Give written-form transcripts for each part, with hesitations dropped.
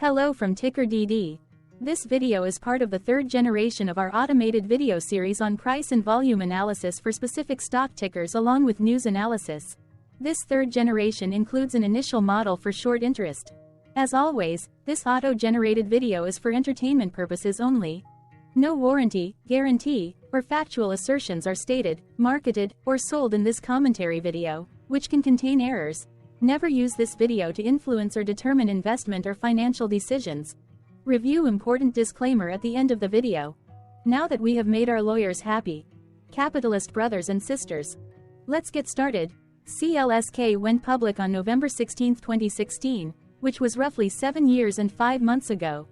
Hello from TickerDD. This video is part of the third generation of our automated video series on price and volume analysis for specific stock tickers along with news analysis. This third generation includes an initial model for short interest. As always, this auto-generated video is for entertainment purposes only. No warranty, guarantee, or factual assertions are stated, marketed, or sold in this commentary video, which can contain errors. Never use this video to influence or determine investment or financial decisions. Review important disclaimer at the end of the video. Now that we have made our lawyers happy, capitalist brothers and sisters, let's get started. CLSK went public on November 16, 2016, which was roughly 7 years and 5 months ago.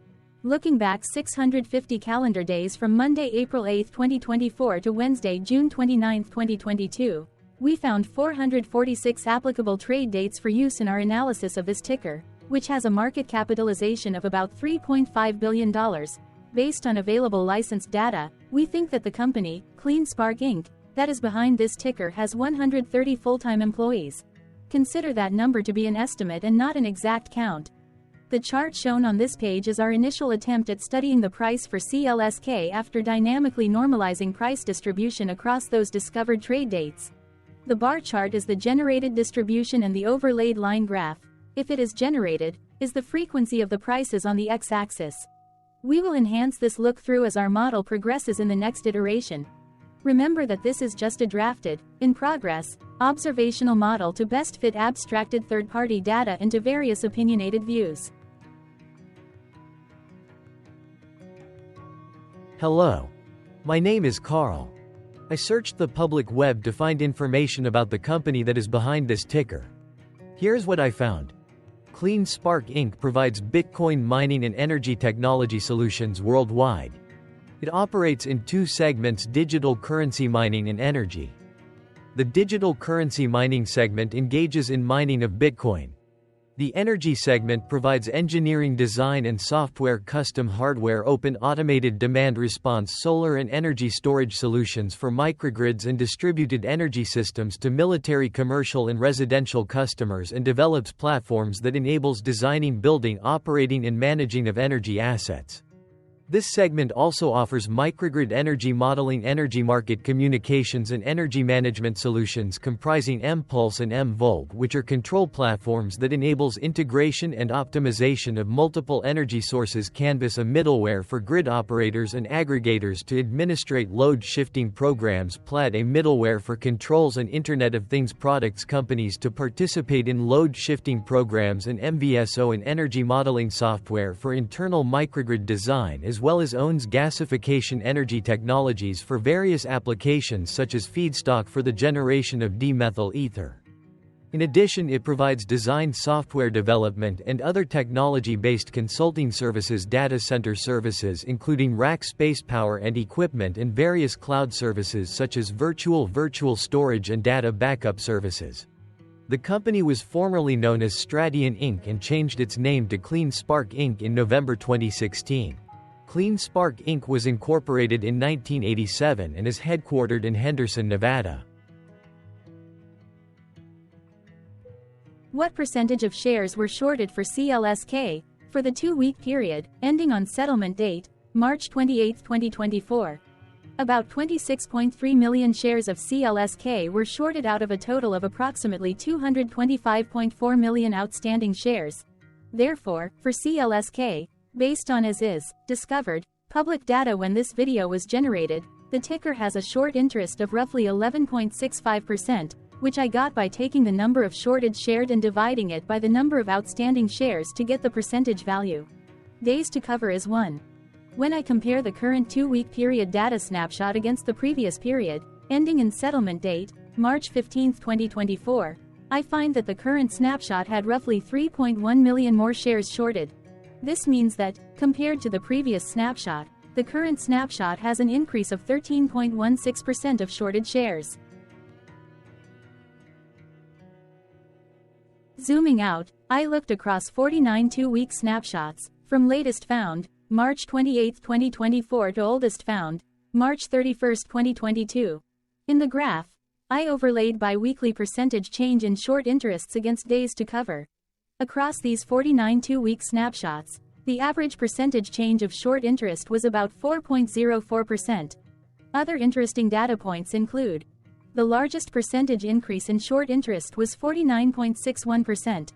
Looking back 650 calendar days from Monday, April 8, 2024 to Wednesday, June 29, 2022, we found 446 applicable trade dates for use in our analysis of this ticker, which has a market capitalization of about $3.5 billion. Based on available licensed data, we think that the company, CleanSpark Inc., that is behind this ticker has 130 full-time employees. Consider that number to be an estimate and not an exact count. The chart shown on this page is our initial attempt at studying the price for CLSK after dynamically normalizing price distribution across those discovered trade dates. The bar chart is the generated distribution and the overlaid line graph, if it is generated, is the frequency of the prices on the x-axis. We will enhance this look-through as our model progresses in the next iteration. Remember that this is just a drafted, in progress, observational model to best fit abstracted third-party data into various opinionated views. Hello. My name is Carl. I searched the public web to find information about the company that is behind this ticker. Here's what I found. CleanSpark Inc. provides Bitcoin mining and energy technology solutions worldwide. It operates in two segments: digital currency mining and energy. The digital currency mining segment engages in mining of Bitcoin. The energy segment provides engineering design and software, custom hardware, open automated demand response, solar and energy storage solutions for microgrids and distributed energy systems to military, commercial and residential customers, and develops platforms that enables designing, building, operating and managing of energy assets. This segment also offers microgrid energy modeling, energy market communications and energy management solutions comprising mPulse and mVolt, which are control platforms that enables integration and optimization of multiple energy sources. Canvas, a middleware for grid operators and aggregators to administrate load shifting programs. Plaid, a middleware for controls and Internet of Things products companies to participate in load shifting programs, and MVSO, an energy modeling software for internal microgrid design, as well as owns gasification energy technologies for various applications such as feedstock for the generation of dimethyl ether. In addition, it provides design software development and other technology-based consulting services, data center services including rack space, power and equipment, and various cloud services such as virtual storage and data backup services. The company was formerly known as Stradian Inc. and changed its name to CleanSpark Inc. in November 2016. CleanSpark Inc. was incorporated in 1987 and is headquartered in Henderson, Nevada. What percentage of shares were shorted for CLSK for the 2-week period ending on settlement date, March 28, 2024? About 26.3 million shares of CLSK were shorted out of a total of approximately 225.4 million outstanding shares. Therefore, for CLSK, based on as-is, discovered, public data when this video was generated, the ticker has a short interest of roughly 11.65%, which I got by taking the number of shorted shared and dividing it by the number of outstanding shares to get the percentage value. Days to cover is 1. When I compare the current 2-week period data snapshot against the previous period, ending in settlement date, March 15, 2024, I find that the current snapshot had roughly 3.1 million more shares shorted. This means that, compared to the previous snapshot, the current snapshot has an increase of 13.16% of shorted shares. Zooming out, I looked across 49 2-week snapshots, from latest found, March 28, 2024 to oldest found, March 31, 2022. In the graph, I overlaid bi-weekly percentage change in short interests against days to cover. Across these 49 two-week snapshots, The average percentage change of short interest was about 4.04%. Other interesting data points include: the largest percentage increase in short interest was 49.61%.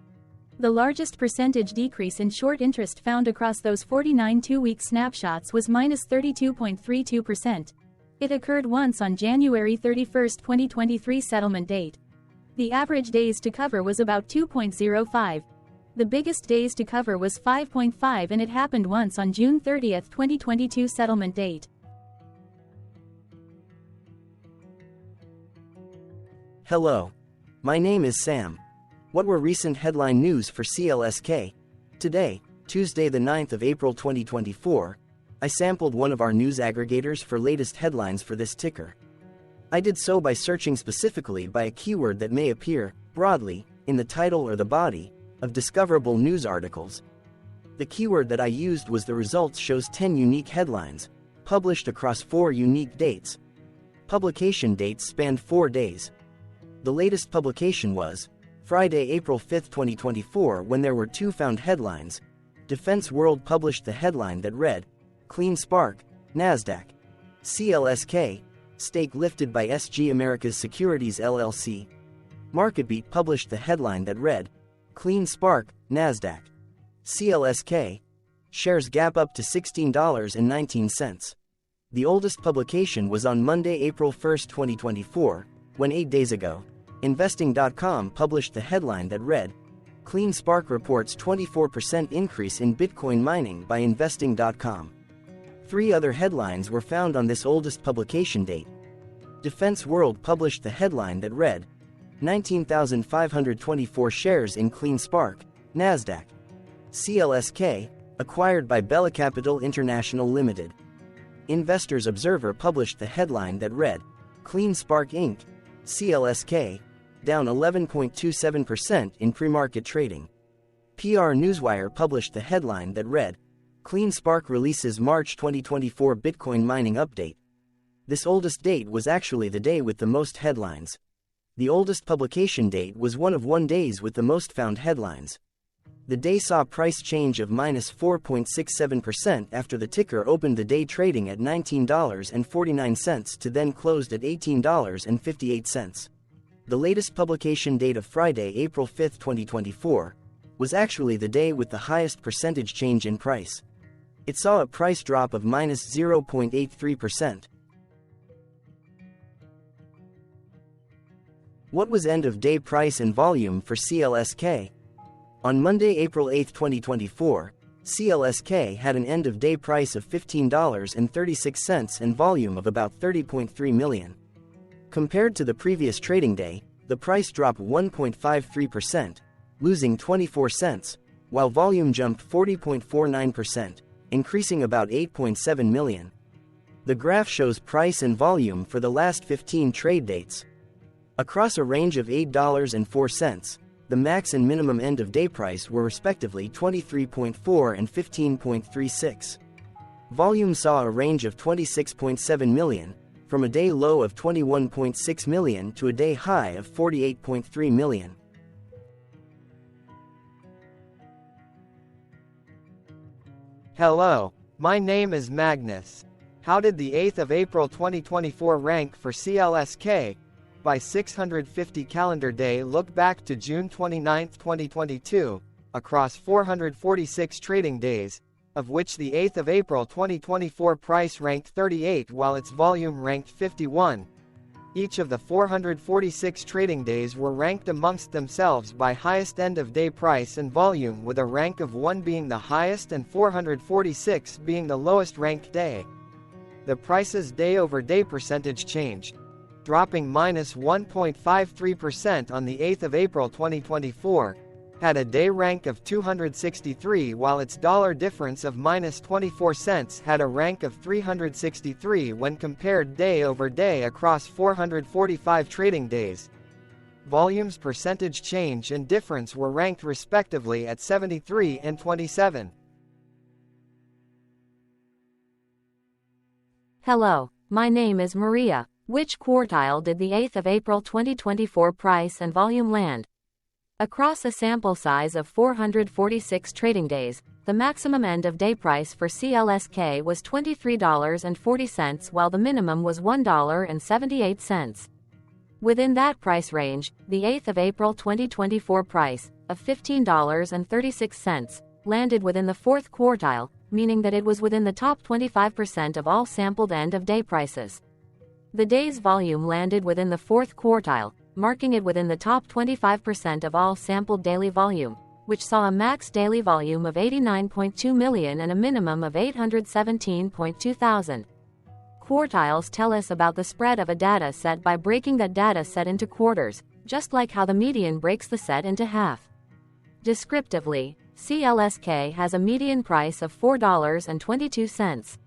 The largest percentage decrease in short interest found across those 49 two-week snapshots was minus 32.32%. It occurred once on January 31, 2023 settlement date. The average days to cover was about 2.05. The biggest days to cover was 5.5, and it happened once on June 30, 2022 settlement date. Hello. My name is Sam. What were recent headline news for CLSK? Today, Tuesday the 9th of April 2024, I sampled one of our news aggregators for latest headlines for this ticker. I did so by searching specifically by a keyword that may appear, broadly, in the title or the body of discoverable news articles. The keyword that I used was the results shows 10 unique headlines, published across 4 unique dates. Publication dates spanned 4 days. The latest publication was Friday, April 5, 2024, when there were 2 found headlines. Defense World published the headline that read, Clean Spark, NASDAQ. CLSK, stake lifted by SG Americas Securities LLC. MarketBeat published the headline that read, Clean Spark, NASDAQ. CLSK, shares gap up to $16.19. The oldest publication was on Monday, April 1, 2024, when 8 days ago, Investing.com published the headline that read, Clean Spark reports 24% increase in Bitcoin mining by Investing.com. 3 other headlines were found on this oldest publication date. Defense World published the headline that read, 19,524 shares in Clean Spark, NASDAQ. CLSK, acquired by Bella Capital International Limited. Investors Observer published the headline that read, Clean Spark Inc., CLSK, down 11.27% in pre-market trading. PR Newswire published the headline that read, Clean Spark releases March 2024 Bitcoin mining update. This oldest date was actually the day with the most headlines. The oldest publication date was one of 1 days with the most found headlines. The day saw price change of minus 4.67% after the ticker opened the day trading at $19.49 to then closed at $18.58. The latest publication date of Friday, April 5, 2024, was actually the day with the highest percentage change in price. It saw a price drop of minus 0.83%. What was end-of-day price and volume for CLSK? On Monday, April 8, 2024, CLSK had an end-of-day price of $15.36 and volume of about 30.3 million. Compared to the previous trading day, the price dropped 1.53%, losing 24 cents, while volume jumped 40.49%, increasing about 8.7 million. The graph shows price and volume for the last 15 trade dates. Across a range of $8.04, the max and minimum end-of-day price were respectively 23.4 and 15.36. Volume saw a range of 26.7 million, from a day low of 21.6 million to a day high of 48.3 million. Hello, my name is Magnus. How did the 8th of April 2024 rank for CLSK? By 650 calendar day look back to June 29, 2022, across 446 trading days, of which the 8th of April 2024 price ranked 38 while its volume ranked 51. Each of the 446 trading days were ranked amongst themselves by highest end-of-day price and volume, with a rank of 1 being the highest and 446 being the lowest ranked day. The price's day-over-day percentage changed, dropping minus 1.53% on the 8th of April 2024, had a day rank of 263 while its dollar difference of minus 24 cents had a rank of 363 when compared day over day across 445 trading days. Volume's percentage change and difference were ranked respectively at 73 and 27. Hello, my name is Maria. Which quartile did the 8th of April 2024 price and volume land? Across a sample size of 446 trading days, the maximum end-of-day price for CLSK was $23.40 while the minimum was $1.78. Within that price range, the 8th of April 2024 price, of $15.36, landed within the fourth quartile, meaning that it was within the top 25% of all sampled end-of-day prices. The day's volume landed within the fourth quartile, marking it within the top 25% of all sampled daily volume, which saw a max daily volume of 89.2 million and a minimum of 817.2 thousand. Quartiles tell us about the spread of a data set by breaking that data set into quarters, just like how the median breaks the set into half. Descriptively, CLSK has a median price of $4.22.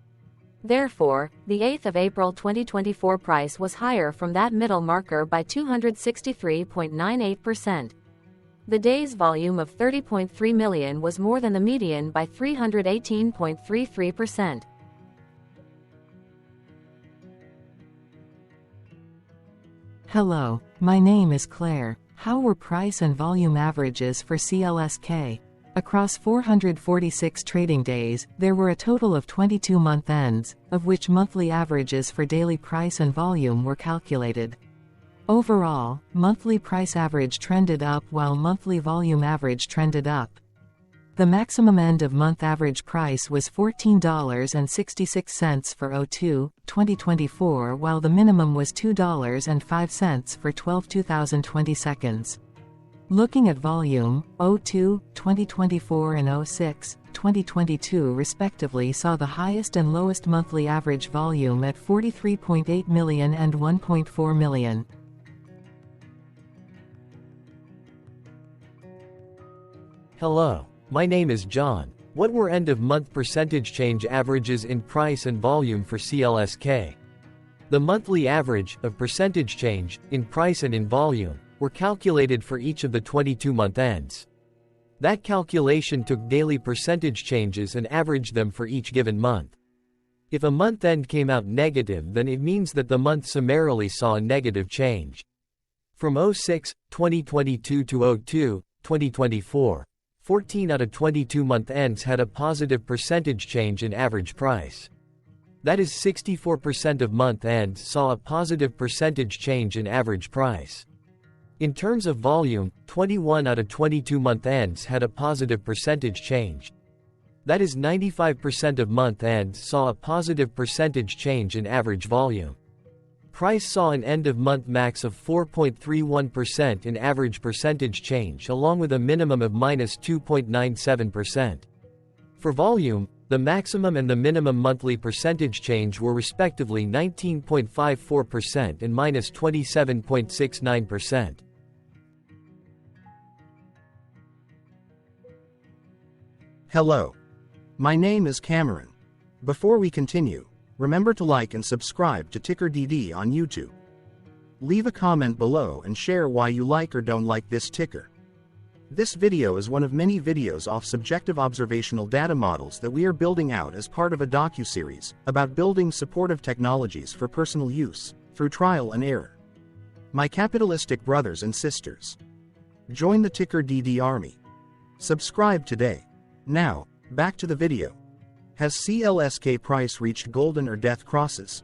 Therefore, the 8th of April 2024 price was higher from that middle marker by 263.98%. The day's volume of 30.3 million was more than the median by 318.33%. Hello, my name is Claire. How were price and volume averages for CLSK? Across 446 trading days, there were a total of 22 month ends, of which monthly averages for daily price and volume were calculated. Overall, monthly price average trended up while monthly volume average trended up. The maximum end-of-month average price was $14.66 for O2, 2024 while the minimum was $2.05 for 2020 seconds. Looking at volume, O2, 2024 and 06, 2022 respectively saw the highest and lowest monthly average volume at 43.8 million and 1.4 million. Hello, my name is John. What were end-of-month percentage change averages in price and volume for CLSK? The monthly average of percentage change in price and in volume were calculated for each of the 22 month ends. That calculation took daily percentage changes and averaged them for each given month. If a month end came out negative, then it means that the month summarily saw a negative change. From 06, 2022 to 02, 2024, 14 out of 22 month ends had a positive percentage change in average price. That is 64% of month ends saw a positive percentage change in average price. In terms of volume, 21 out of 22 month ends had a positive percentage change. That is 95% of month ends saw a positive percentage change in average volume. Price saw an end-of-month max of 4.31% in average percentage change along with a minimum of -2.97%. For volume, the maximum and the minimum monthly percentage change were respectively 19.54% and -27.69%. Hello. My name is Cameron. Before we continue, remember to like and subscribe to TickerDD on YouTube. Leave a comment below and share why you like or don't like this ticker. This video is one of many videos off subjective observational data models that we are building out as part of a docu-series about building supportive technologies for personal use, through trial and error. My capitalistic brothers and sisters, join the TickerDD army. Subscribe today. Now, back to the video. Has CLSK price reached golden or death crosses?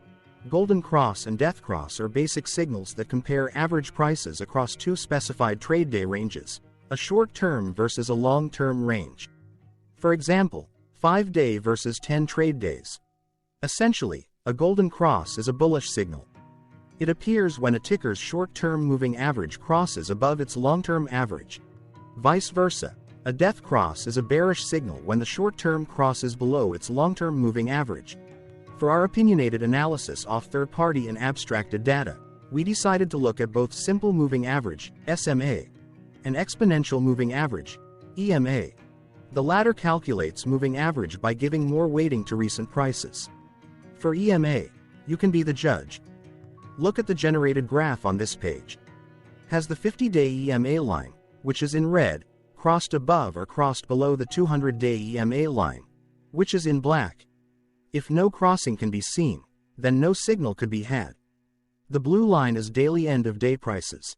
Golden cross and death cross are basic signals that compare average prices across two specified trade day ranges, a short-term versus a long-term range. For example, 5-day versus 10 trade days. Essentially, a golden cross is a bullish signal. It appears when a ticker's short-term moving average crosses above its long-term average. Vice versa, a death cross is a bearish signal when the short-term crosses below its long-term moving average. For our opinionated analysis off third-party and abstracted data, we decided to look at both simple moving average, SMA, and exponential moving average, EMA. The latter calculates moving average by giving more weighting to recent prices. For EMA, you can be the judge. Look at the generated graph on this page. Has the 50-day EMA line, which is in red, crossed above or crossed below the 200-day EMA line, which is in black? If no crossing can be seen, then no signal could be had. The blue line is daily end-of-day prices.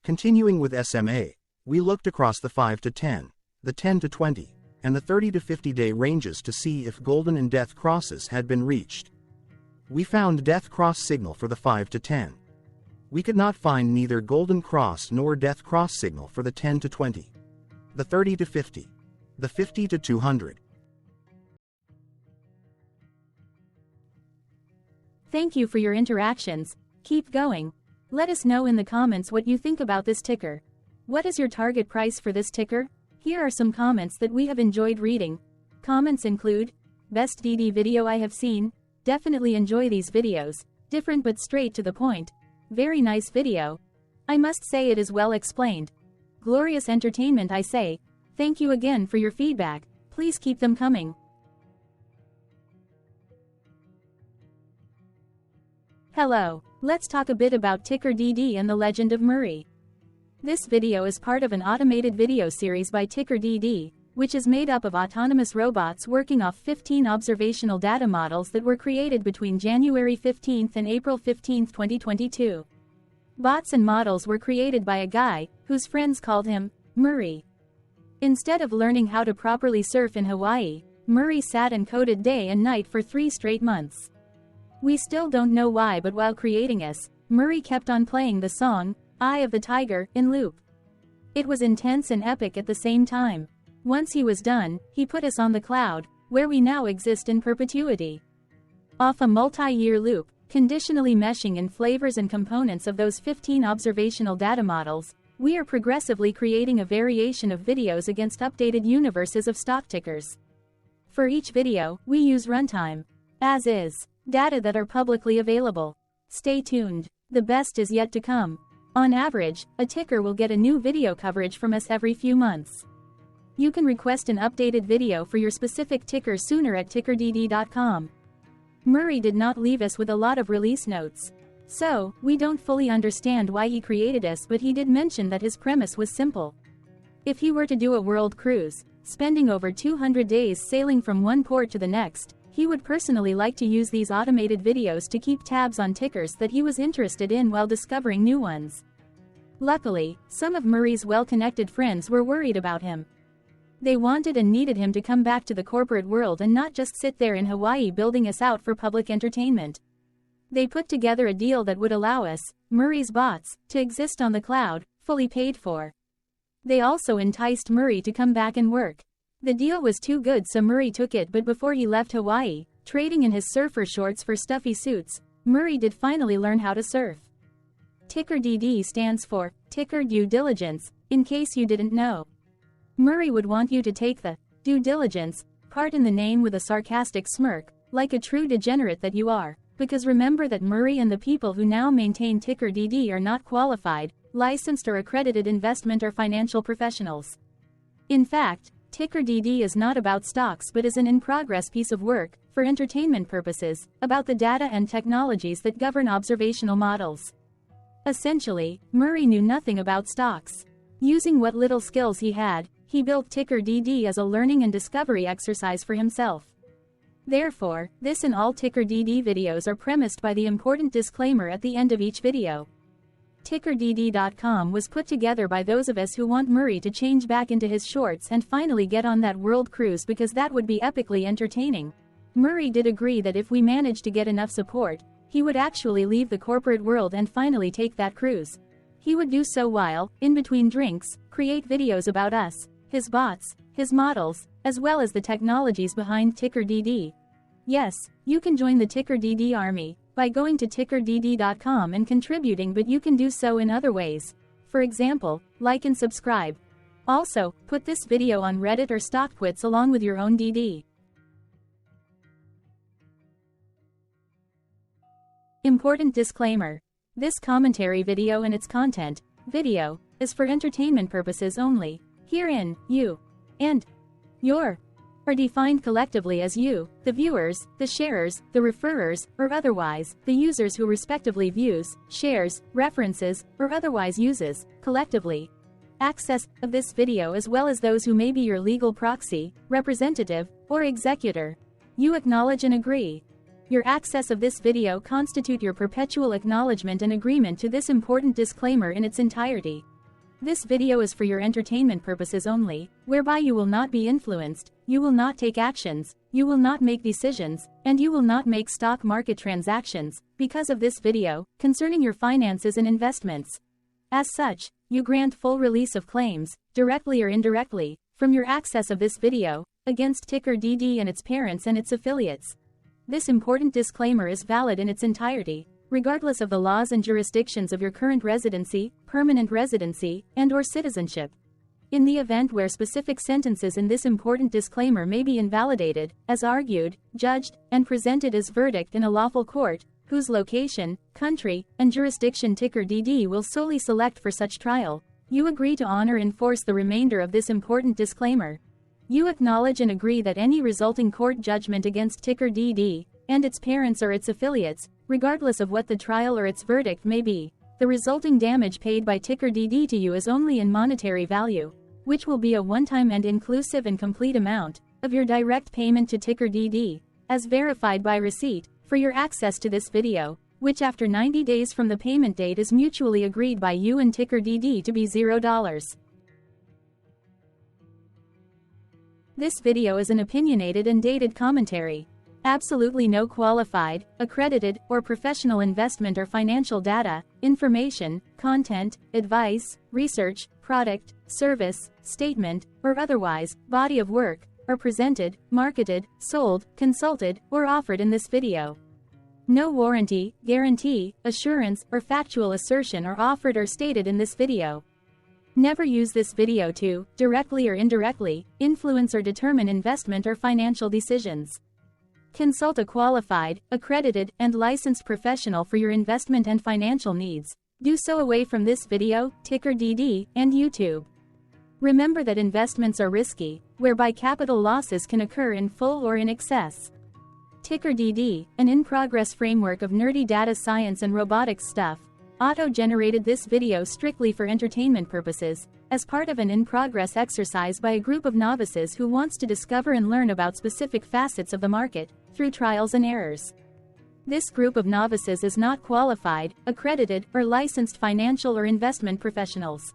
Continuing with SMA, we looked across the 5 to 10, the 10 to 20, and the 30 to 50 day ranges to see if golden and death crosses had been reached. We found death cross signal for the 5 to 10. We could not find neither golden cross nor death cross signal for the 10 to 20, the 30 to 50, the 50 to 200. Thank you for your interactions. Keep going. Let us know in the comments what you think about this ticker. What is your target price for this ticker? Here are some comments that we have enjoyed reading. Comments include, best DD video I have seen, definitely enjoy these videos, different but straight to the point, very nice video. I must say it is well explained. Glorious entertainment I say, thank you again for your feedback, please keep them coming. Hello, let's talk a bit about TickerDD and the Legend of Murray. This video is part of an automated video series by TickerDD, which is made up of autonomous robots working off 15 observational data models that were created between January 15 and April 15, 2022. Bots and models were created by a guy, whose friends called him Murray. Instead of learning how to properly surf in Hawaii, Murray sat and coded day and night for 3 straight months. We still don't know why, but while creating us, Murray kept on playing the song, Eye of the Tiger, in loop. It was intense and epic at the same time. Once he was done, he put us on the cloud, where we now exist in perpetuity. Off a multi-year loop, conditionally meshing in flavors and components of those 15 observational data models, we are progressively creating a variation of videos against updated universes of stock tickers. For each video, we use runtime, as is, data that are publicly available. Stay tuned. The best is yet to come. On average, a ticker will get a new video coverage from us every few months. You can request an updated video for your specific ticker sooner at TickerDD.com. Murray did not leave us with a lot of release notes. So, we don't fully understand why he created us, but he did mention that his premise was simple. If he were to do a world cruise, spending over 200 days sailing from one port to the next, he would personally like to use these automated videos to keep tabs on tickers that he was interested in while discovering new ones. Luckily, some of Murray's well-connected friends were worried about him. They wanted and needed him to come back to the corporate world and not just sit there in Hawaii building us out for public entertainment. They put together a deal that would allow us, Murray's bots, to exist on the cloud, fully paid for. They also enticed Murray to come back and work. The deal was too good, so Murray took it, but before he left Hawaii, trading in his surfer shorts for stuffy suits, Murray did finally learn how to surf. TickerDD stands for Ticker Due Diligence, in case you didn't know. Murray would want you to take the due diligence part in the name with a sarcastic smirk, like a true degenerate that you are, because remember that Murray and the people who now maintain TickerDD are not qualified, licensed or accredited investment or financial professionals. In fact, TickerDD is not about stocks but is an in-progress piece of work, for entertainment purposes, about the data and technologies that govern observational models. Essentially, Murray knew nothing about stocks. Using what little skills he had, he built TickerDD as a learning and discovery exercise for himself. Therefore, this and all TickerDD videos are premised by the important disclaimer at the end of each video. TickerDD.com was put together by those of us who want Murray to change back into his shorts and finally get on that world cruise, because that would be epically entertaining. Murray did agree that if we managed to get enough support, he would actually leave the corporate world and finally take that cruise. He would do so while, in between drinks, create videos about us, his bots, his models, as well as the technologies behind TickerDD. Yes, you can join the TickerDD army by going to TickerDD.com and contributing, but you can do so in other ways. For example, like and subscribe. Also, put this video on Reddit or StockTwits along with your own DD. Important disclaimer. This commentary video and its content, video, is for entertainment purposes only. Herein, you and your are defined collectively as you, the viewers, the sharers, the referrers, or otherwise, the users who respectively views, shares, references, or otherwise uses, collectively, access of this video, as well as those who may be your legal proxy, representative, or executor. You acknowledge and agree. Your access of this video constitute your perpetual acknowledgement and agreement to this important disclaimer in its entirety. This video is for your entertainment purposes only, whereby you will not be influenced, you will not take actions, you will not make decisions, and you will not make stock market transactions, because of this video, concerning your finances and investments. As such, you grant full release of claims, directly or indirectly, from your access of this video, against TickerDD and its parents and its affiliates. This important disclaimer is valid in its entirety, regardless of the laws and jurisdictions of your current residency, permanent residency, and/or citizenship. In the event where specific sentences in this important disclaimer may be invalidated, as argued, judged, and presented as verdict in a lawful court, whose location, country, and jurisdiction TickerDD will solely select for such trial, you agree to honor and enforce the remainder of this important disclaimer. You acknowledge and agree that any resulting court judgment against TickerDD, and its parents or its affiliates, regardless of what the trial or its verdict may be, the resulting damage paid by TickerDD to you is only in monetary value, which will be a one-time and inclusive and complete amount of your direct payment to TickerDD, as verified by receipt, for your access to this video, which after 90 days from the payment date is mutually agreed by you and TickerDD to be $0. This video is an opinionated and dated commentary. Absolutely no qualified, accredited, or professional investment or financial data, information, content, advice, research, product, service, statement, or otherwise, body of work, are presented, marketed, sold, consulted, or offered in this video. No warranty, guarantee, assurance, or factual assertion are offered or stated in this video. Never use this video to, directly or indirectly, influence or determine investment or financial decisions. Consult a qualified, accredited, and licensed professional for your investment and financial needs. Do so away from this video, TickerDD, and YouTube. Remember that investments are risky, whereby capital losses can occur in full or in excess. TickerDD, an in-progress framework of nerdy data science and robotics stuff, auto-generated this video strictly for entertainment purposes, as part of an in-progress exercise by a group of novices who wants to discover and learn about specific facets of the market, through trials and errors. This group of novices is not qualified, accredited, or licensed financial or investment professionals.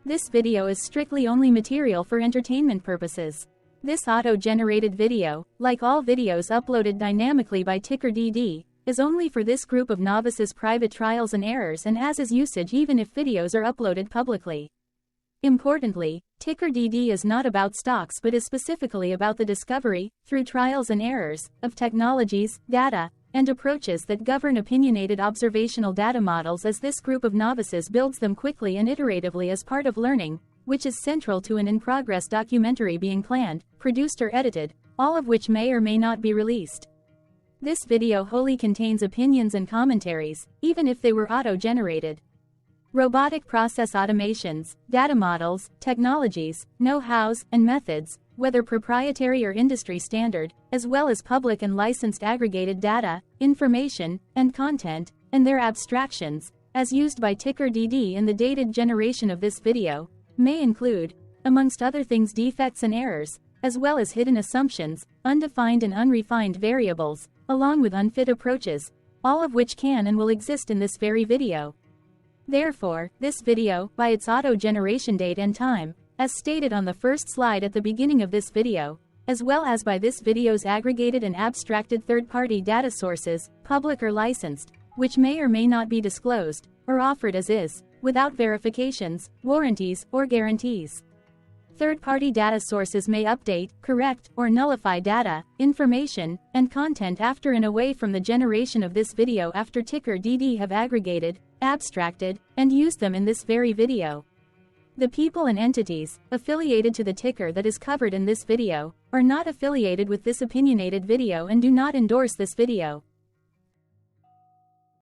This video is strictly only material for entertainment purposes. This auto-generated video, like all videos uploaded dynamically by TickerDD, is only for this group of novices' private trials and errors and as is usage even if videos are uploaded publicly. Importantly, TickerDD is not about stocks but is specifically about the discovery, through trials and errors, of technologies, data, and approaches that govern opinionated observational data models as this group of novices builds them quickly and iteratively as part of learning, which is central to an in-progress documentary being planned, produced or edited, all of which may or may not be released. This video wholly contains opinions and commentaries, even if they were auto-generated. Robotic process automations, data models, technologies, know-hows, and methods, whether proprietary or industry standard, as well as public and licensed aggregated data, information, and content, and their abstractions, as used by TickerDD in the dated generation of this video, may include, amongst other things, defects and errors, as well as hidden assumptions, undefined and unrefined variables, along with unfit approaches, all of which can and will exist in this very video. Therefore, this video, by its auto-generation date and time, as stated on the first slide at the beginning of this video, as well as by this video's aggregated and abstracted third-party data sources, public or licensed, which may or may not be disclosed, or offered as is, without verifications, warranties, or guarantees. Third-party data sources may update, correct, or nullify data, information, and content after and away from the generation of this video after TickerDD have aggregated, abstracted, and used them in this very video. The people and entities, affiliated to the ticker that is covered in this video, are not affiliated with this opinionated video and do not endorse this video.